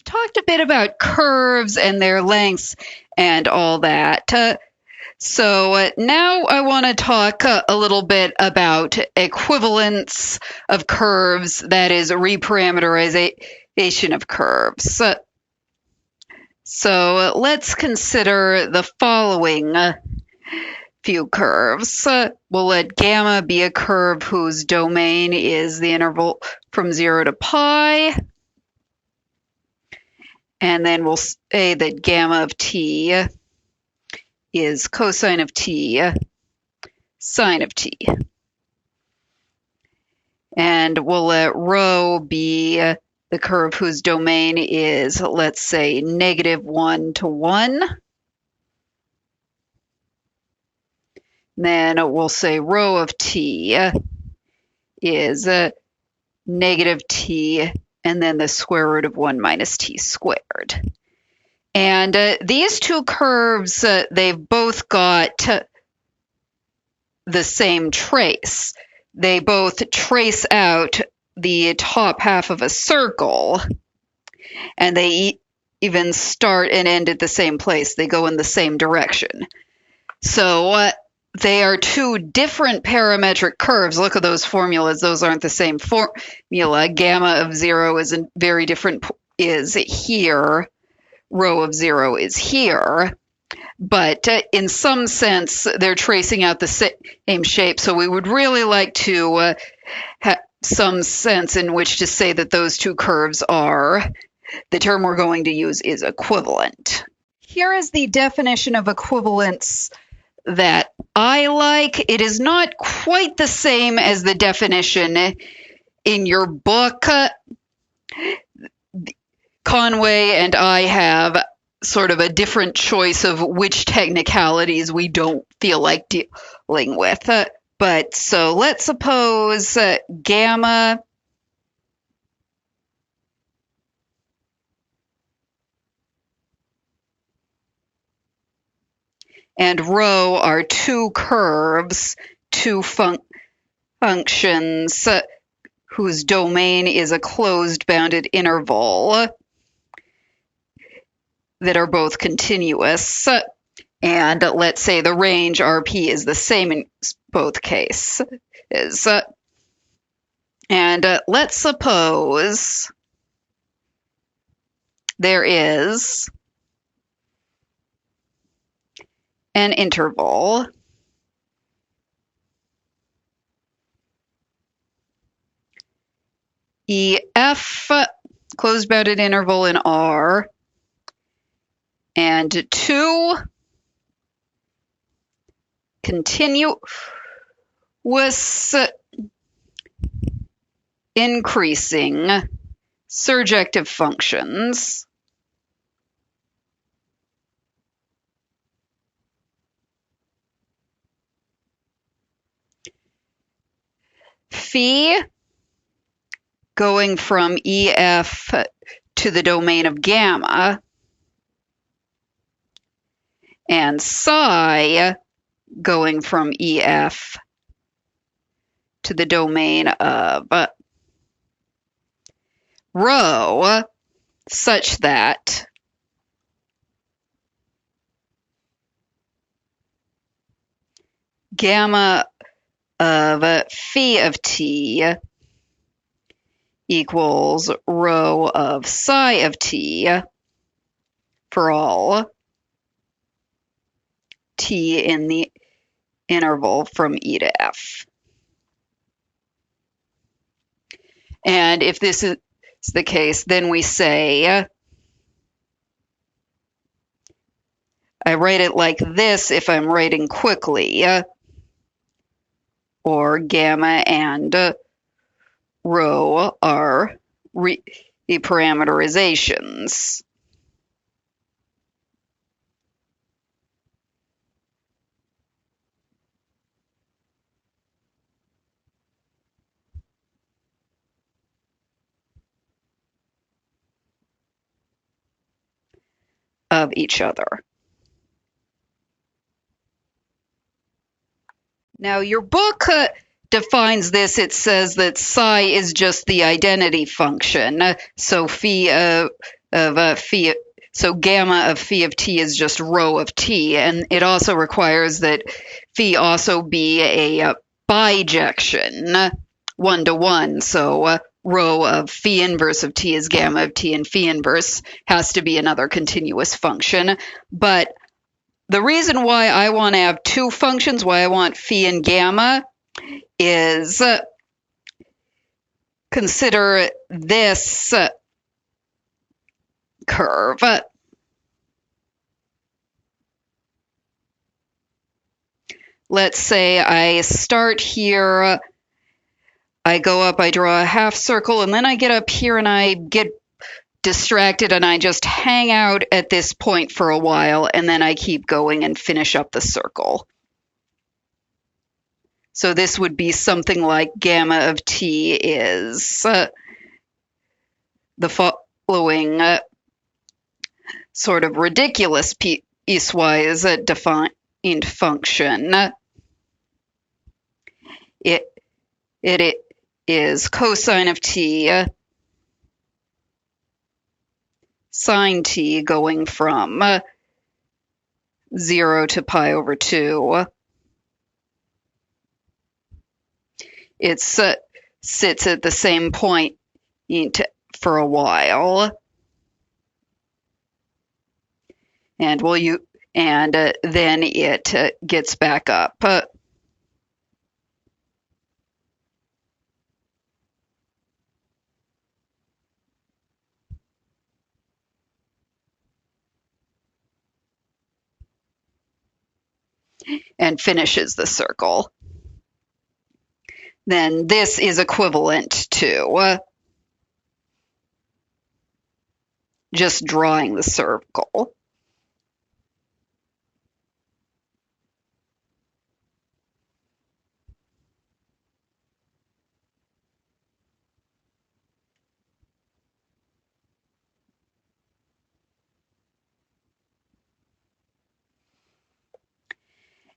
talked a bit about curves and their lengths and all that. So now I want to talk a little bit about equivalence of curves, that is, reparameterization of curves. So let's consider the following few curves. We'll let gamma be a curve whose domain is the interval from 0 to pi. And then we'll say that gamma of t is cosine of t, sine of t. And we'll let rho be the curve whose domain is, let's say, -1 to 1. Then we'll say rho of t is negative t, and then the square root of 1 minus t squared. And these two curves, they've both got the same trace. They both trace out the top half of a circle, and they even start and end at the same place. They go in the same direction. So they are two different parametric curves. Look at those formulas. Those aren't the same formula. Gamma of 0 is very different, is here. Rho of 0 is here. But in some sense, they're tracing out the same shape. So we would really like to have some sense in which to say that those two curves are, the term we're going to use is equivalent. Here is the definition of equivalence that I like. It is not quite the same as the definition in your book. Conway and I have sort of a different choice of which technicalities we don't feel like dealing with. But so let's suppose gamma and rho are two curves, two functions whose domain is a closed bounded interval that are both continuous. And let's say the range RP is the same in both cases. And let's suppose there is an interval EF, closed bounded interval in R, and two continuous increasing surjective functions phi going from EF to the domain of gamma, and psi going from EF to the domain of rho, such that gamma of phi of t equals rho of psi of t for all t in the interval from E to F. And if this is the case, then we say, I write it like this if I'm writing quickly, or gamma and rho are reparameterizations. Of each other. Now, your book defines this. It says that psi is just the identity function. So phi of phi. So gamma of phi of t is just rho of t, and it also requires that phi also be a bijection, 1-to-1. So rho of phi inverse of t is gamma of t, and phi inverse has to be another continuous function. But the reason why I want to have two functions, why I want phi and gamma, is consider this curve. Let's say I start here, I go up, I draw a half circle, and then I get up here and I get distracted and I just hang out at this point for a while, and then I keep going and finish up the circle. So this would be something like gamma of t is the following sort of ridiculous piecewise defined function. It is cosine of t sine t going from 0 to pi over 2. It sits at the same point for a while, and then it gets back up. And finishes the circle. Then this is equivalent to just drawing the circle.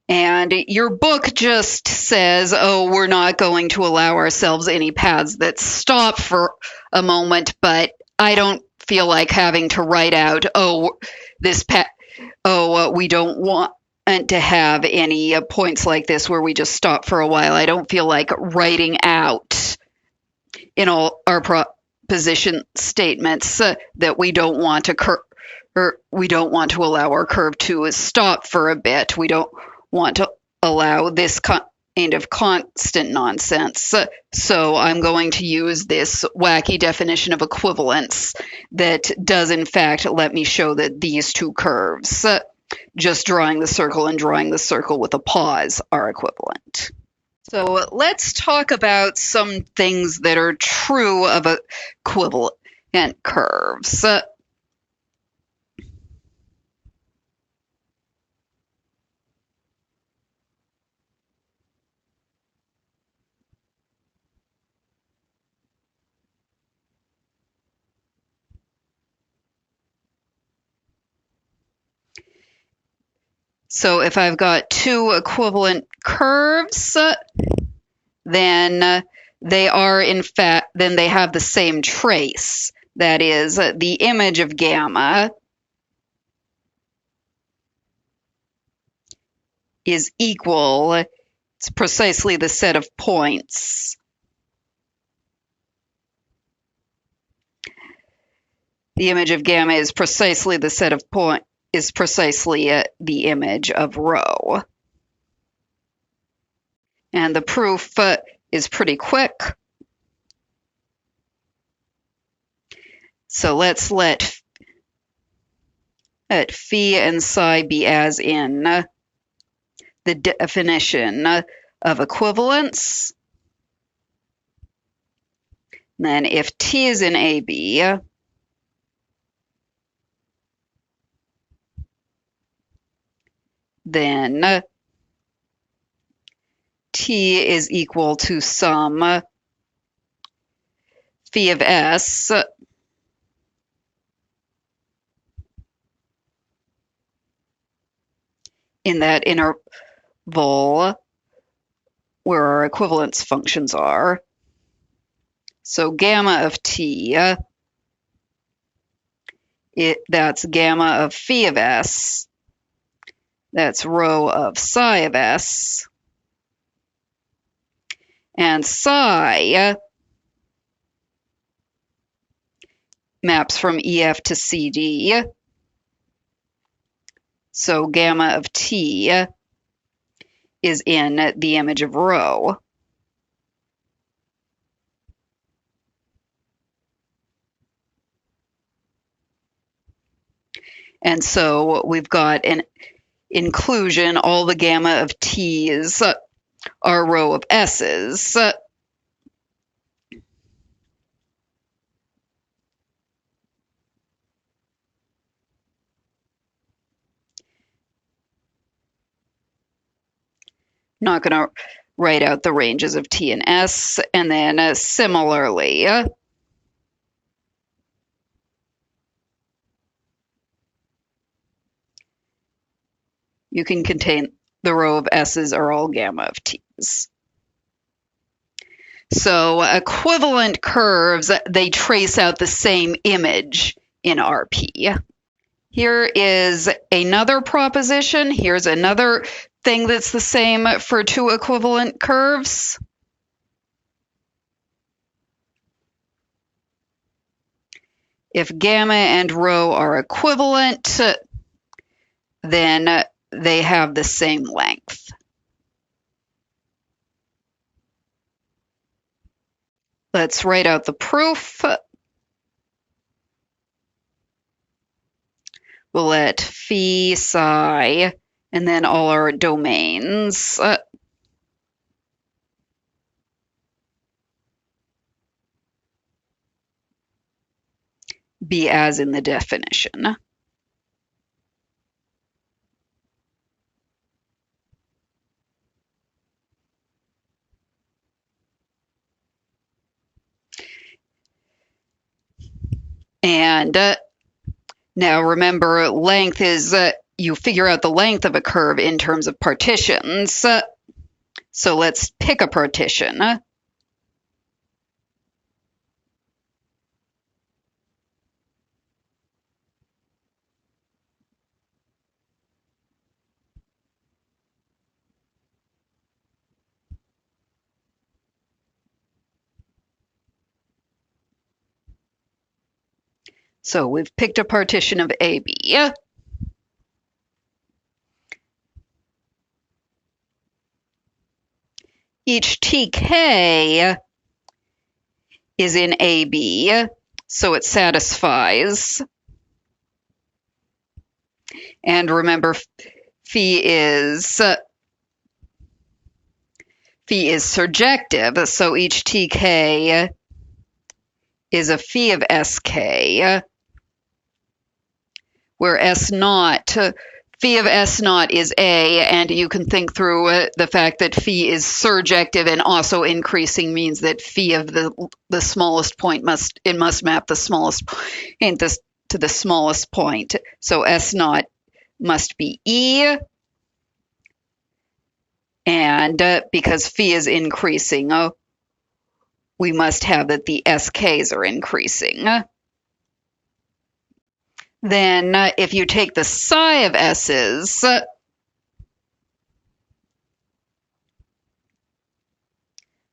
And your book just says, oh, we're not going to allow ourselves any paths that stop for a moment, but I don't feel like having to write out, oh, this path, we don't want to have any points like this where we just stop for a while. I don't feel like writing out in all our proposition statements that we don't want to we don't want to allow our curve to stop for a bit. We don't want to allow this kind of constant nonsense. So I'm going to use this wacky definition of equivalence that does in fact let me show that these two curves, just drawing the circle and drawing the circle with a pause, are equivalent. So let's talk about some things that are true of equivalent curves. So if I've got two equivalent curves, then they are in fact, then they have the same trace. That is, the image of gamma is equal, it's precisely the set of points. The image of gamma is precisely the set of points, is precisely the image of rho. And the proof is pretty quick. So let's let phi and psi be as in the definition of equivalence. And then if t is in AB, then t is equal to some phi of s in that interval where our equivalence functions are. So gamma of t That's gamma of phi of s. That's rho of psi of s. And psi maps from EF to CD. So gamma of t is in the image of rho. And so we've got an inclusion, all the gamma of t's are rho of s's. Not going to write out the ranges of t and s. And then similarly, you can contain the rho of s's are all gamma of t's. So equivalent curves, they trace out the same image in RP. Here is another proposition. Here's another thing that's the same for two equivalent curves. If gamma and rho are equivalent, then they have the same length. Let's write out the proof. We'll let phi, psi, and then all our domains be as in the definition. And now remember, length is, you figure out the length of a curve in terms of partitions. So let's pick a partition. So we've picked a partition of AB. Each TK is in AB, so it satisfies. And remember, phi is surjective, so each TK is a phi of SK, where S naught, phi of S naught is A, and you can think through the fact that phi is surjective and also increasing means that phi of the smallest point must map the smallest point to the smallest point. So S naught must be E, and because phi is increasing, we must have that the SKs are increasing. Then if you take the psi of S's,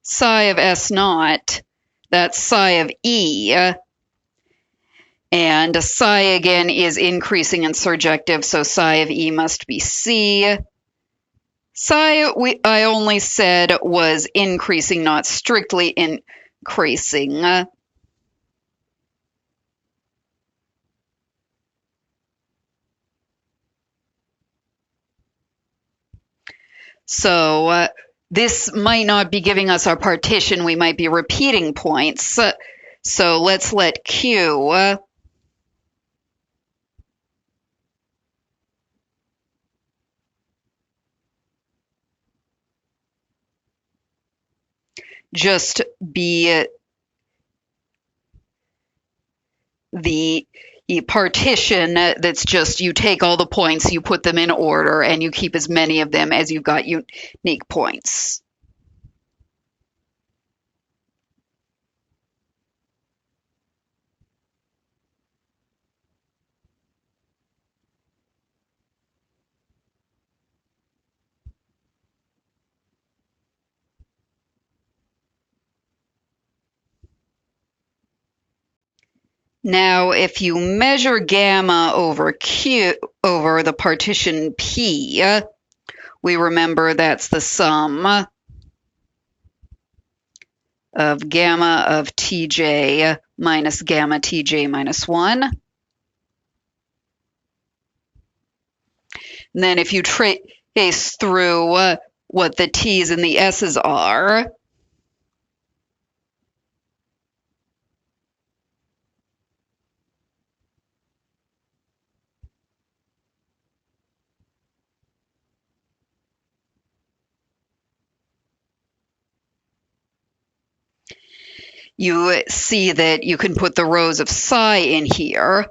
psi of S naught, that's psi of E, and psi again is increasing and surjective, so psi of E must be C. Psi, I only said was increasing, not strictly increasing. So this might not be giving us our partition. We might be repeating points. So let's let Q just be the partition that's just you take all the points, you put them in order, and you keep as many of them as you've got unique points. Now, if you measure gamma over Q over the partition P, we remember that's the sum of gamma of Tj minus gamma Tj minus 1. And then if you trace through what the T's and the S's are, you see that you can put the rows of psi in here,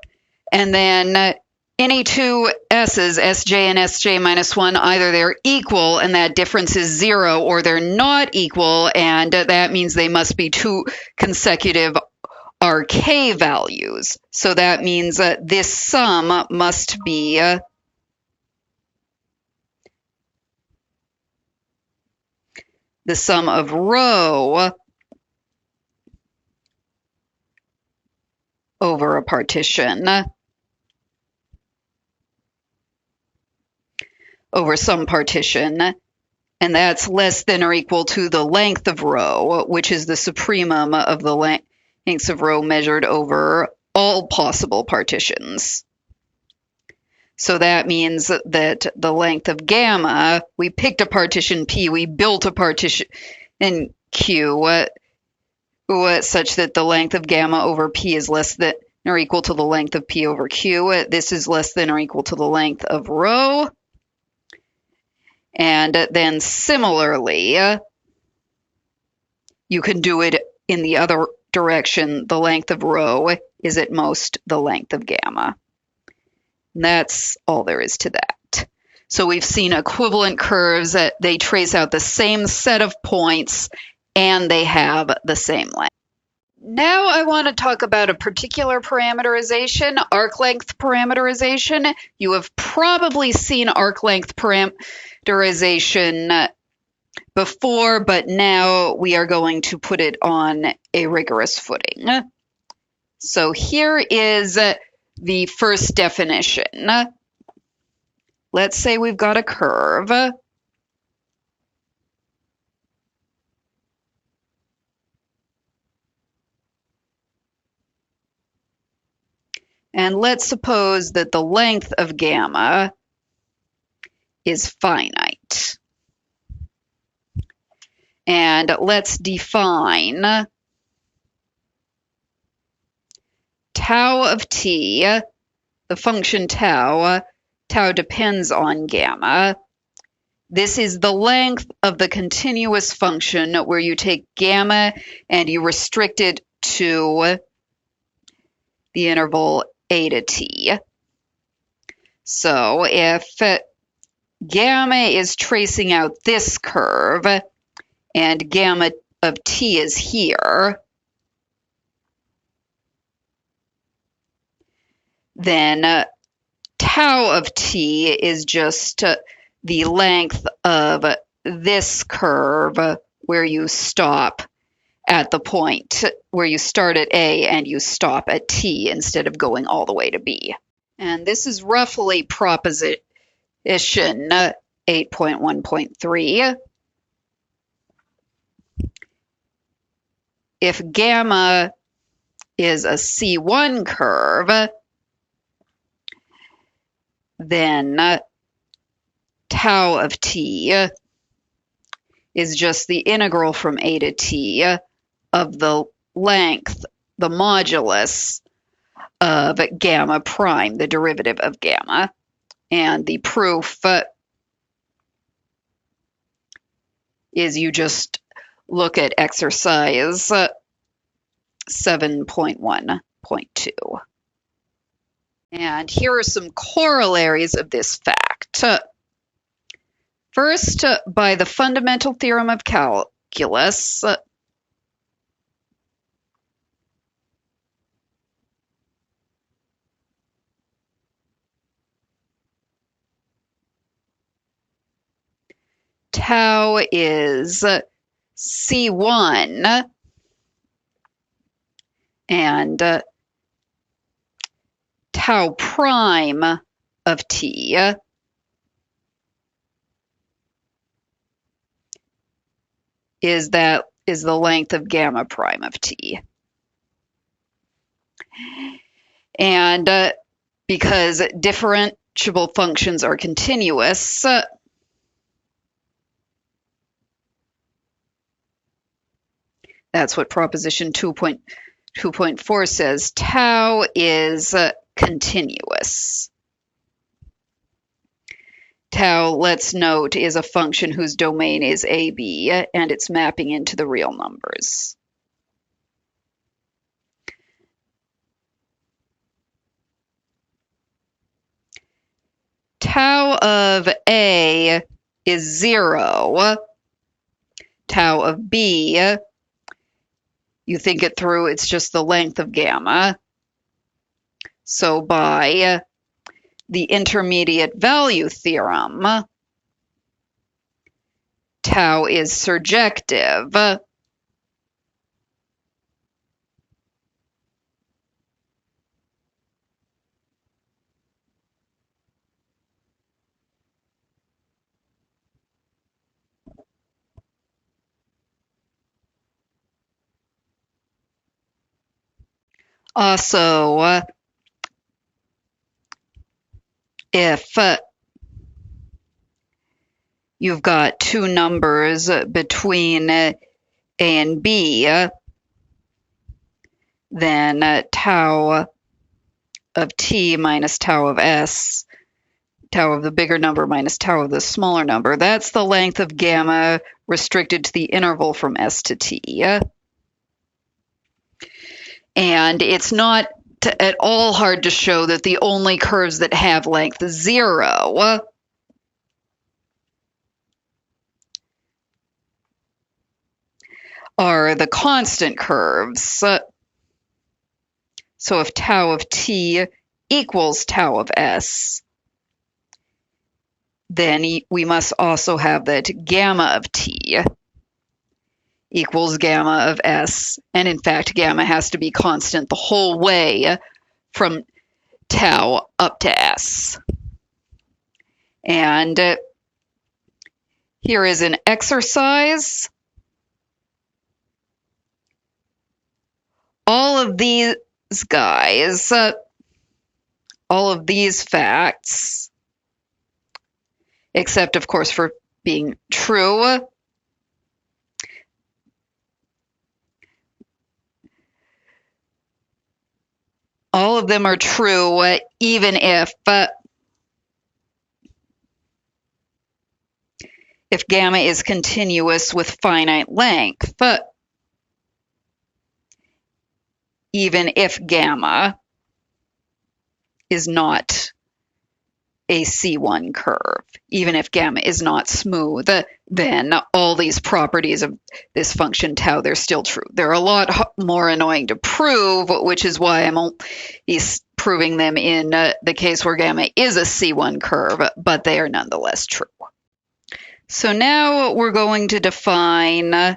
and then any two s's, sj and sj minus 1, either they're equal and that difference is 0, or they're not equal, and that means they must be two consecutive RK values. So that means this sum must be the sum of rho over a partition over some partition, and that's less than or equal to the length of rho, which is the supremum of the lengths of rho measured over all possible partitions. So that means that the length of gamma, we picked a partition P, we built a partition in Q such that the length of gamma over P is less than or equal to the length of P over Q. This is less than or equal to the length of rho. And then similarly, you can do it in the other direction. The length of rho is at most the length of gamma. And that's all there is to that. So we've seen equivalent curves that they trace out the same set of points and they have the same length. Now I want to talk about a particular parameterization, arc length parameterization. You have probably seen arc length parameterization before, but now we are going to put it on a rigorous footing. So here is the first definition. Let's say we've got a curve. And let's suppose that the length of gamma is finite. And let's define tau of t, the function tau. Tau depends on gamma. This is the length of the continuous function where you take gamma and you restrict it to the interval a to t. So if gamma is tracing out this curve and gamma of t is here, then tau of t is just the length of this curve where you stop at the point where you start at A and you stop at T instead of going all the way to B. And this is roughly proposition 8.1.3. If gamma is a C1 curve, then tau of t is just the integral from A to T of the length, the modulus of gamma prime, the derivative of gamma. And the proof is you just look at exercise 7.1.2. And here are some corollaries of this fact. First, by the fundamental theorem of calculus, tau is C1, and tau prime of t is the length of gamma prime of t. And because differentiable functions are continuous, that's what proposition 2.4 says, tau is continuous. Tau, let's note, is a function whose domain is AB, and it's mapping into the real numbers. Tau of A is 0. Tau of B, you think it through, it's just the length of gamma. So by the intermediate value theorem, tau is surjective. Also, if you've got two numbers between A and B, then tau of t minus tau of s, tau of the bigger number minus tau of the smaller number, that's the length of gamma restricted to the interval from s to t. And it's not at all hard to show that the only curves that have length 0 are the constant curves. So if tau of t equals tau of s, then we must also have that gamma of t equals gamma of s. And in fact, gamma has to be constant the whole way from tau up to s. And here is an exercise. All of these guys, all of these facts, except of course for being true, all of them are true even if gamma is continuous with finite length, even if gamma is not a C1 curve, even if gamma is not smooth, then all these properties of this function tau, they're still true. They're a lot more annoying to prove, which is why I'm only proving them in the case where gamma is a C1 curve, but they are nonetheless true. So now we're going to define a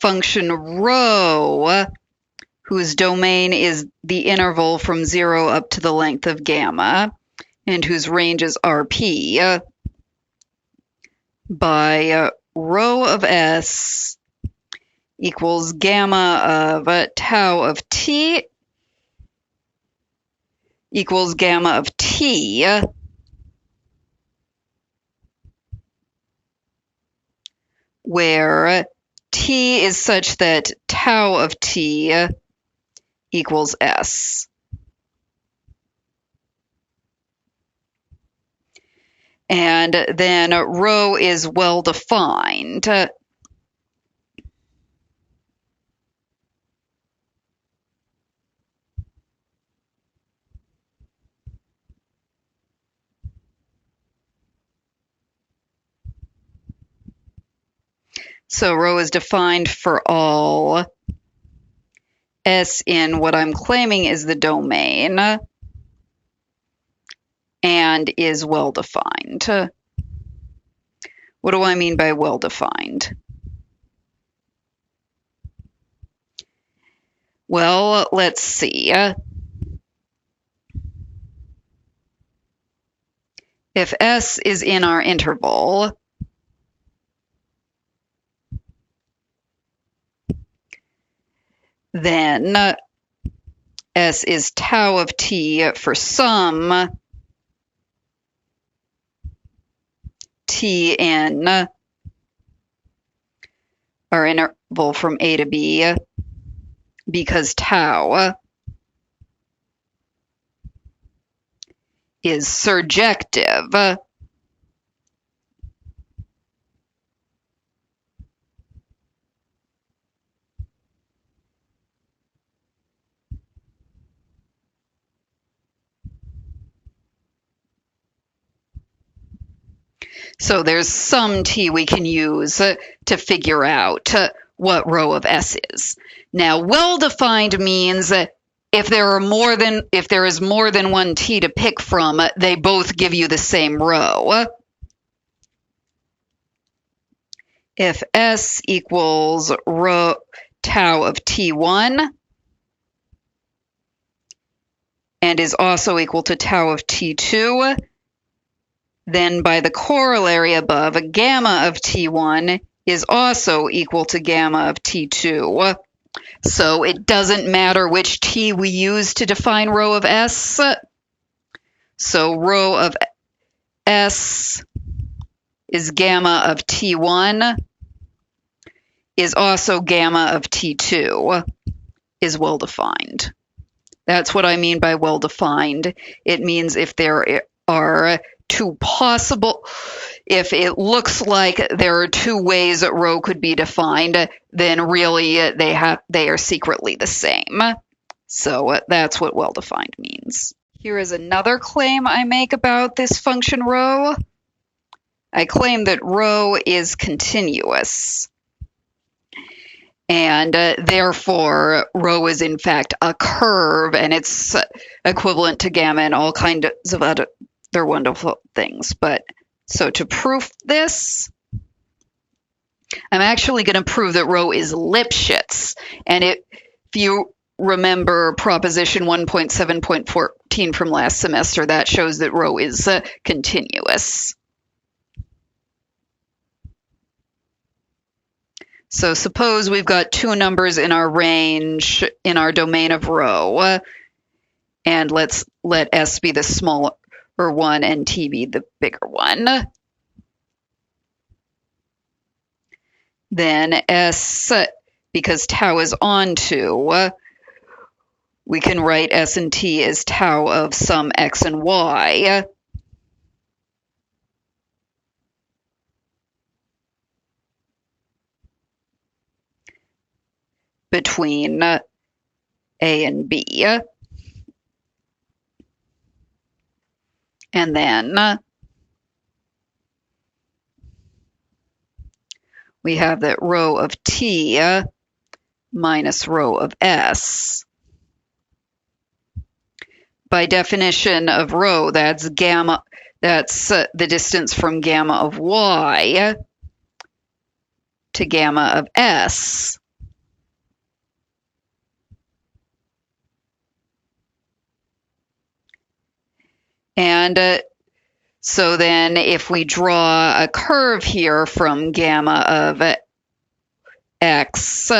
function rho whose domain is the interval from 0 up to the length of gamma and whose range is Rp by rho of s equals gamma of tau of t equals gamma of t where t is such that tau of t equals s. And then rho is well defined. So rho is defined for all s in what I'm claiming is the domain and is well defined. What do I mean by well defined? Well, let's see. If S is in our interval, then S is tau of t for some t in our interval from A to B, because tau is surjective. So there's some t we can use to figure out what rho of S is. Now, well-defined means if there is more than one t to pick from, they both give you the same rho. If S equals rho tau of t1 and is also equal to tau of t2, then by the corollary above, gamma of t1 is also equal to gamma of t2. So it doesn't matter which t we use to define rho of S. So rho of S is gamma of t1 is also gamma of t2 is well defined. That's what I mean by well defined. It means if there are two possible, if it looks like there are two ways that rho could be defined, then really they are secretly the same. So that's what well defined means. Here is another claim I make about this function rho. I claim that rho is continuous. And therefore, rho is in fact a curve, and it's equivalent to gamma and all kinds of other wonderful things. But so to prove this, I'm actually going to prove that rho is Lipschitz. And if you remember proposition 1.7.14 from last semester, that shows that rho is continuous. So suppose we've got two numbers in our range in our domain of rho, and let's let S be the smaller one and T be the bigger one. Then S, because tau is onto, we can write S and T as tau of some X and Y. Between A and B. And then we have that rho of T minus rho of S. By definition of rho, that's gamma, that's the distance from gamma of Y to gamma of S. And so then if we draw a curve here from gamma of X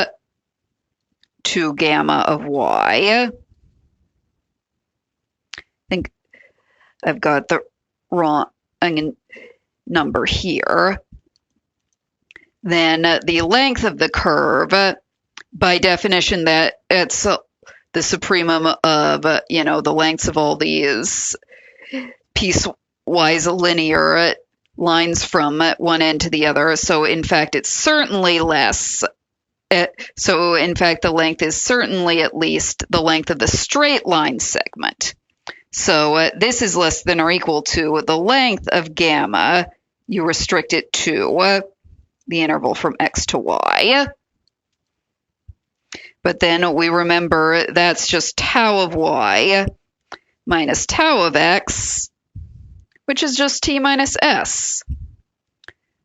to gamma of Y, I think I've got the wrong number here, then the length of the curve, by definition, that it's the supremum of, the lengths of all these piecewise linear lines from one end to the other. So in fact, it's certainly less. So in fact, the length is certainly at least the length of the straight line segment. So this is less than or equal to the length of gamma. You restrict it to the interval from X to Y. But then we remember that's just tau of Y minus tau of X, which is just T minus S.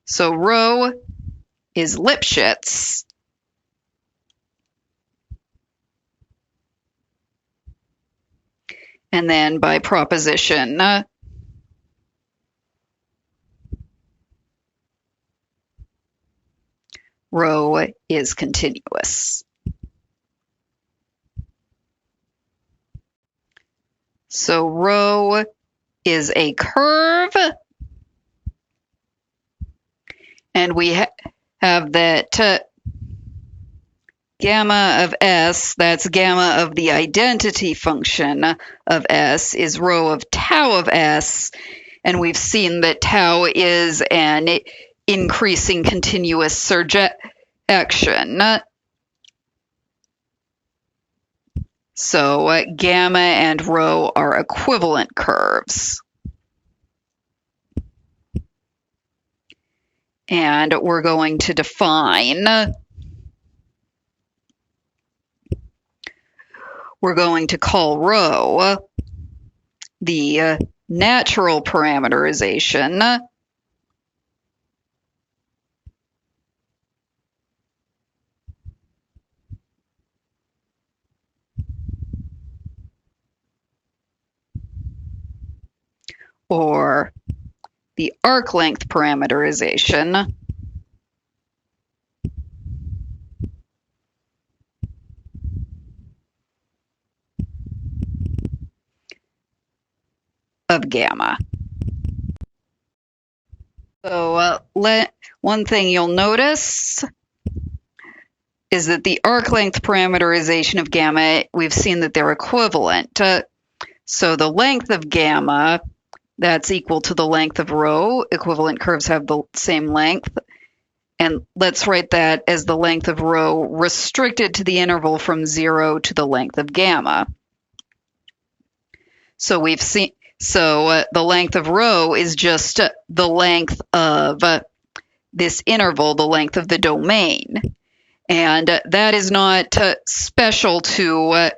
So rho is Lipschitz. And then by proposition, rho is continuous. So rho is a curve, and we have that gamma of S, that's gamma of the identity function of S, is rho of tau of S, and we've seen that tau is an increasing continuous surjection. So gamma and rho are equivalent curves. And we're going to define, we're going to call rho the natural parameterization or the arc length parameterization of gamma. So one thing you'll notice is that the arc length parameterization of gamma, we've seen that they're equivalent. So the length of gamma, that's equal to the length of rho. Equivalent curves have the same length. And let's write that as the length of rho restricted to the interval from 0 to the length of gamma. So we've seen, the length of rho is just the length of this interval, the length of the domain. And that is not special to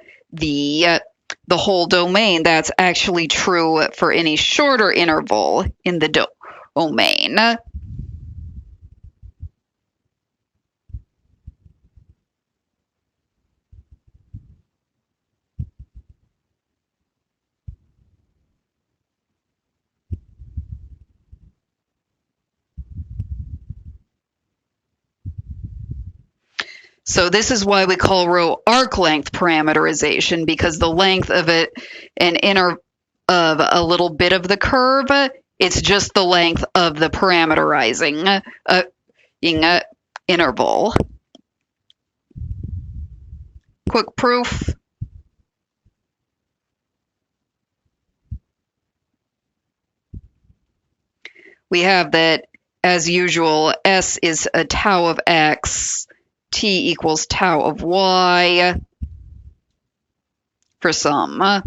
the whole domain. That's actually true for any shorter interval in the domain. So this is why we call rho arc length parameterization, because the length of a little bit of the curve, it's just the length of the parameterizing interval. Quick proof. We have that, as usual, S is a tau of X, T equals tau of Y for some. A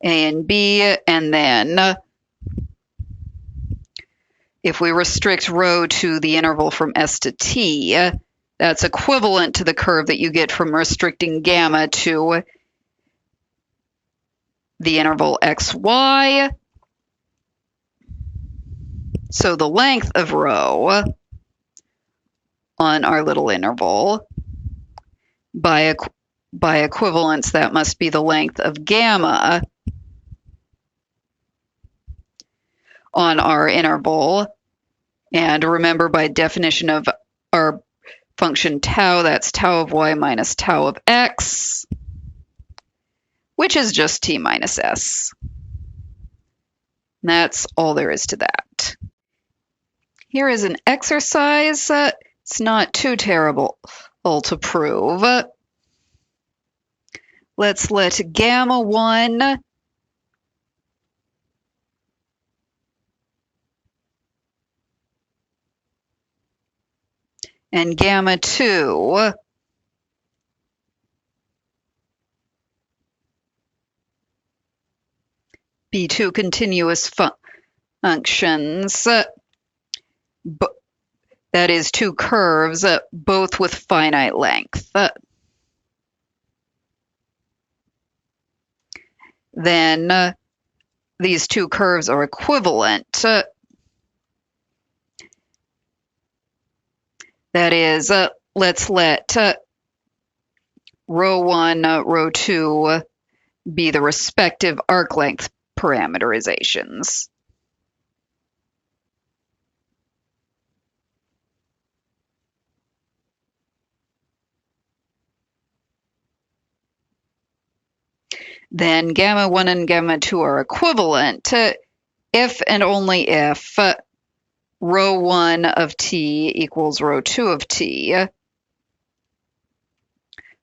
and B, and then if we restrict rho to the interval from S to T, that's equivalent to the curve that you get from restricting gamma to the interval XY. So the length of rho on our little interval, by equivalence, that must be the length of gamma on our interval. And remember, by definition of our function tau, that's tau of y minus tau of x, which is just t minus s. And that's all there is to that. Here is an exercise. It's not too terrible to prove. Let's let gamma 1 and gamma 2 be two continuous functions, that is, two curves, both with finite length. Then these two curves are equivalent. That is, let's let rho 1, rho 2 be the respective arc length parameterizations. Then gamma 1 and gamma 2 are equivalent if and only if rho 1 of t equals rho 2 of t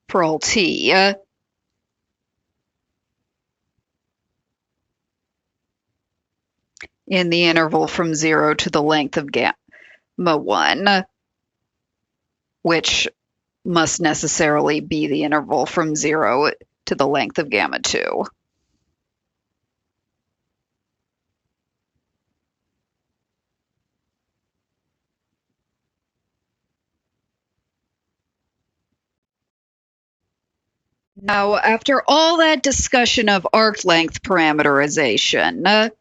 for all t. In the interval from 0 to the length of gamma 1, which must necessarily be the interval from 0 to the length of gamma 2. Now, after all that discussion of arc length parameterization,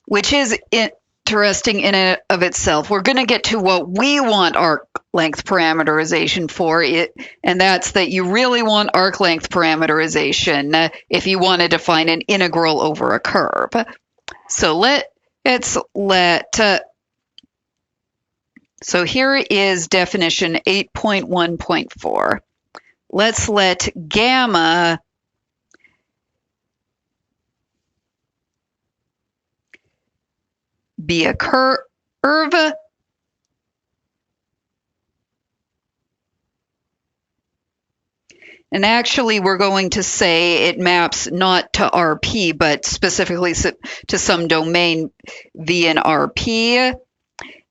which is interesting in and of itself, we're going to get to what we want arc length parameterization for, and that's that you really want arc length parameterization if you want to define an integral over a curve. So so here is definition 8.1.4. Let's let gamma be a curve, and actually we're going to say it maps not to RP, but specifically to some domain V and RP,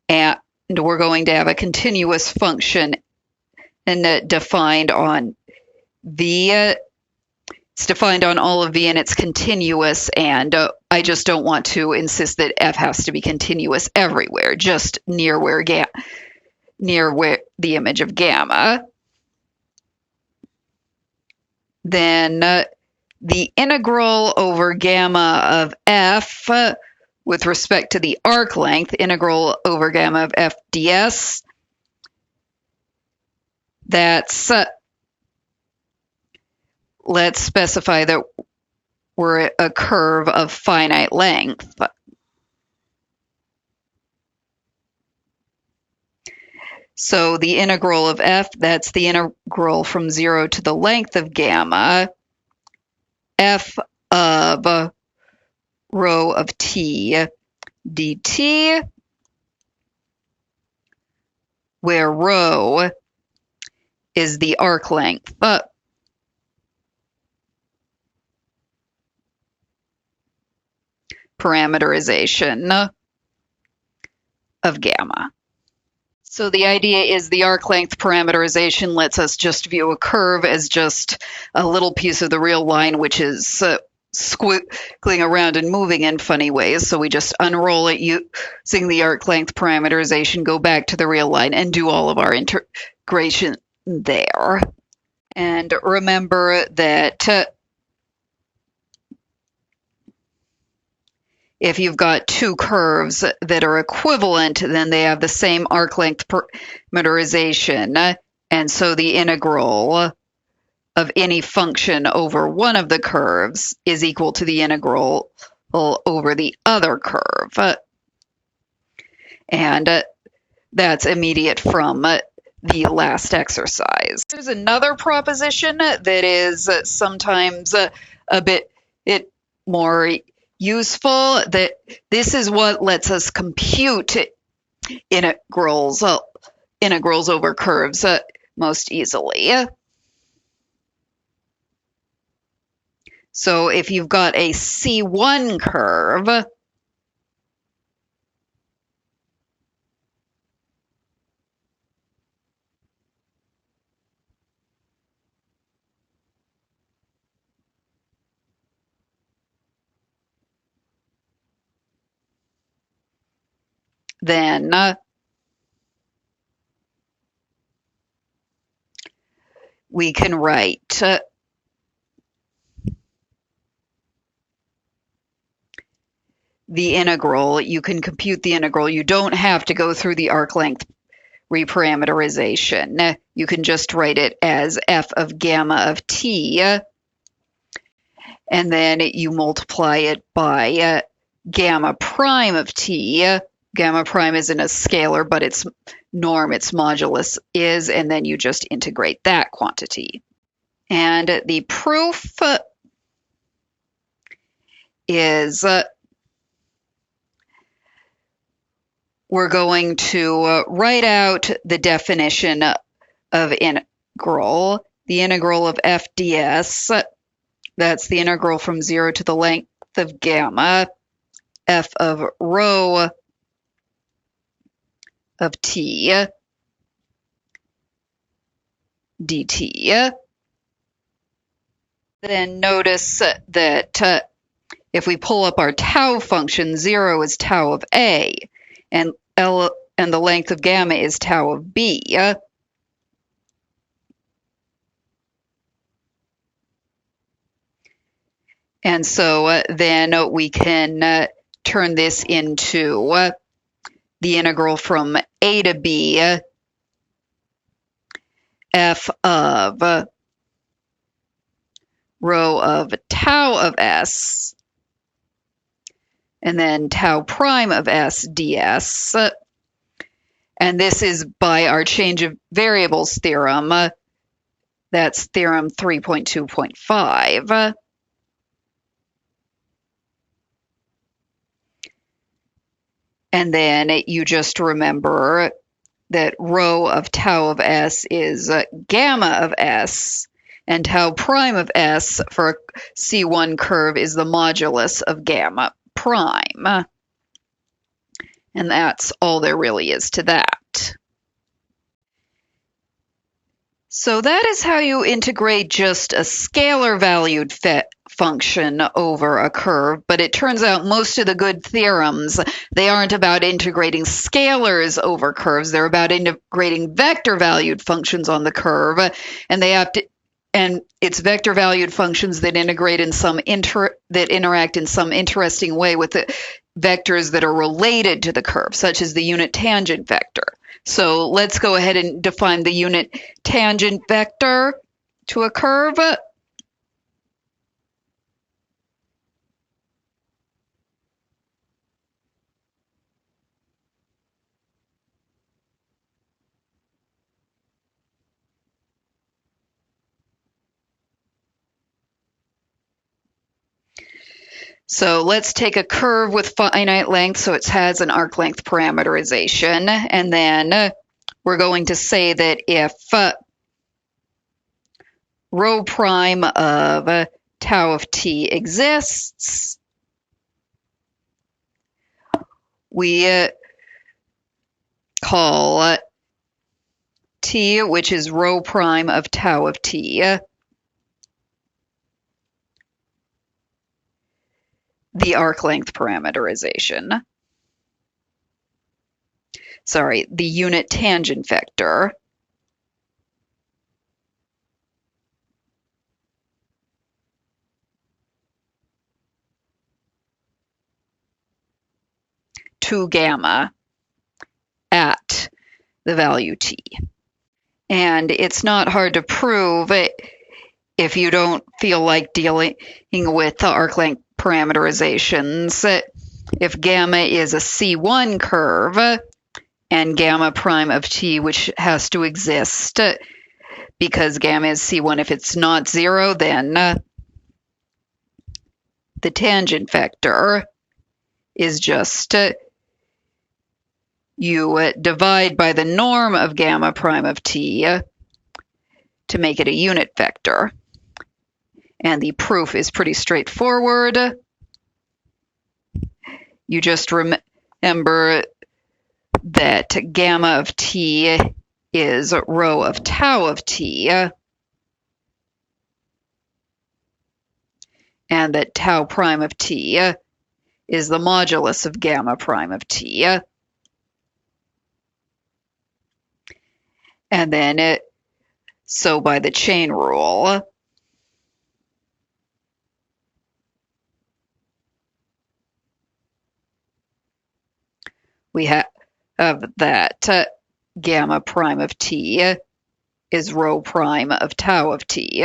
and we're going to have a continuous function and defined on V. It's defined on all of V and it's continuous, and I just don't want to insist that F has to be continuous everywhere, just near where the image of gamma. Then the integral over gamma of F with respect to the arc length, integral over gamma of F ds, that's, let's specify that we're a curve of finite length. So the integral of F, that's the integral from 0 to the length of gamma, F of rho of t dt, where rho is the arc length. Parameterization of gamma. So the idea is the arc length parameterization lets us just view a curve as just a little piece of the real line, which is squiggling around and moving in funny ways. So we just unroll it using the arc length parameterization, go back to the real line, and do all of our integration there. And remember that if you've got two curves that are equivalent, then they have the same arc length parameterization. And so the integral of any function over one of the curves is equal to the integral over the other curve. And that's immediate from the last exercise. There's another proposition that is sometimes a bit more useful, that this is what lets us compute integrals over curves most easily. So if you've got a C1 curve, then we can write the integral. You can compute the integral. You don't have to go through the arc length reparameterization. You can just write it as f of gamma of t, and then you multiply it by gamma prime of t. Gamma prime isn't a scalar, but its norm, its modulus is, and then you just integrate that quantity. And the proof is we're going to write out the definition of integral, the integral of f ds. That's the integral from 0 to the length of gamma, f of rho of t dt. Then notice that if we pull up our tau function, 0 is tau of a, and the length of gamma is tau of b. And so then we can turn this into the integral from a to b, f of rho of tau of s, and then tau prime of s ds. And this is by our change of variables theorem. That's theorem 3.2.5. And then you just remember that rho of tau of s is gamma of s, and tau prime of s for a C1 curve is the modulus of gamma prime. And that's all there really is to that. So that is how you integrate just a scalar valued function over a curve, but it turns out most of the good theorems, they aren't about integrating scalars over curves, they're about integrating vector valued functions on the curve, and they have to, and it's vector valued functions that integrate in some that interact in some interesting way with the vectors that are related to the curve, such as the unit tangent vector. So let's go ahead and define the unit tangent vector to a curve. So let's take a curve with finite length, so it has an arc length parameterization, and then we're going to say that if rho prime of tau of t exists, we call t, which is rho prime of tau of t, the arc length parameterization. Sorry, the unit tangent vector. To gamma at the value t. And it's not hard to prove if you don't feel like dealing with the arc length parameterizations. If gamma is a C1 curve and gamma prime of t, which has to exist because gamma is C1, if it's not 0, then the tangent vector is just you divide by the norm of gamma prime of t to make it a unit vector. And the proof is pretty straightforward. You just remember that gamma of t is rho of tau of t, and that tau prime of t is the modulus of gamma prime of t. And then so by the chain rule, we have that gamma prime of t is rho prime of tau of t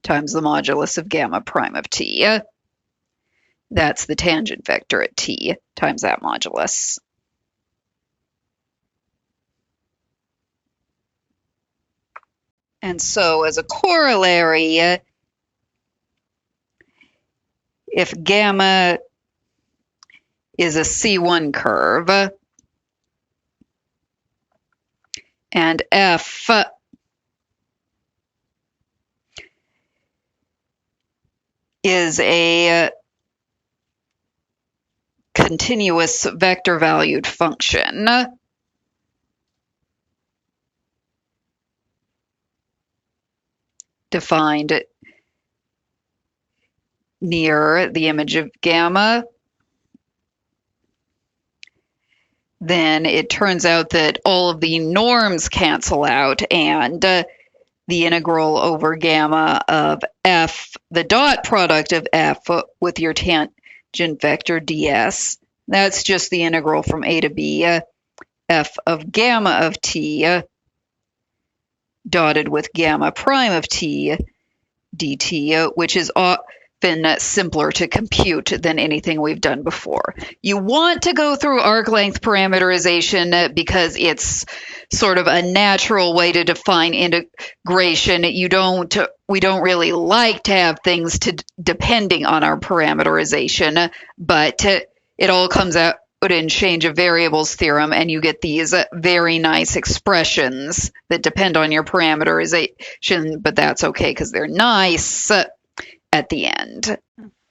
times the modulus of gamma prime of t. That's the tangent vector at t times that modulus. And so as a corollary, if gamma is a C1 curve and F is a continuous vector valued function, defined near the image of gamma, then it turns out that all of the norms cancel out, and the integral over gamma of f, the dot product of f with your tangent vector ds, that's just the integral from a to b, f of gamma of t dotted with gamma prime of t dt, which is often simpler to compute than anything we've done before. You want to go through arc length parameterization because it's sort of a natural way to define integration. We don't really like to have things depending on our parameterization, but it all comes out in change of variables theorem, and you get these very nice expressions that depend on your parameterization, but that's okay because they're nice at the end.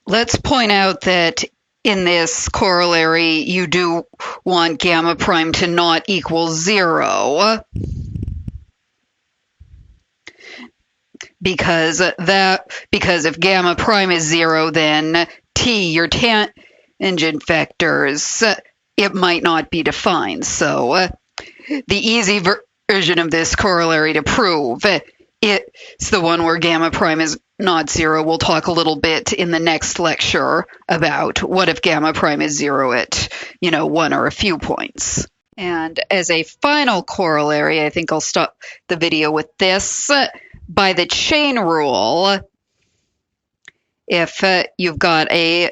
Let's point out that in this corollary, you do want gamma prime to not equal 0, because if gamma prime is 0, then t, your tangent vectors, it might not be defined. So the easy version of this corollary to prove, it's the one where gamma prime is not 0. We'll talk a little bit in the next lecture about what if gamma prime is 0 at, 1 or a few points. And as a final corollary, I think I'll stop the video with this. By the chain rule, if you've got a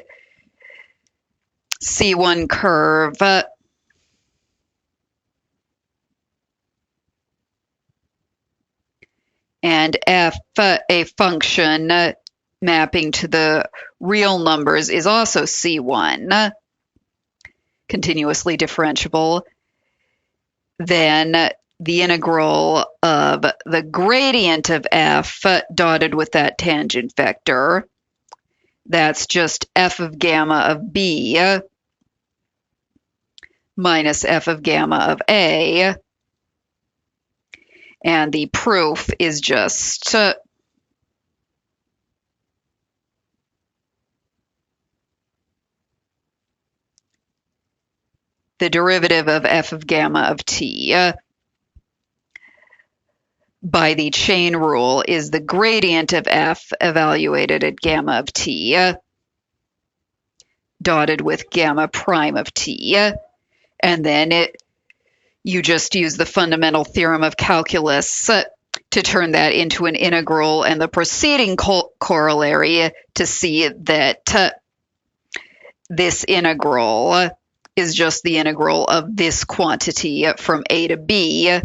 C1 curve and f, a function mapping to the real numbers, is also C1, continuously differentiable, then the integral of the gradient of f dotted with that tangent vector, that's just f of gamma of b minus f of gamma of a. And the proof is just the derivative of f of gamma of t by the chain rule is the gradient of f evaluated at gamma of t dotted with gamma prime of t. And then you just use the fundamental theorem of calculus to turn that into an integral, and the preceding corollary to see that this integral is just the integral of this quantity from a to b,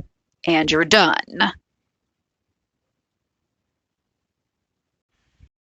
and you're done.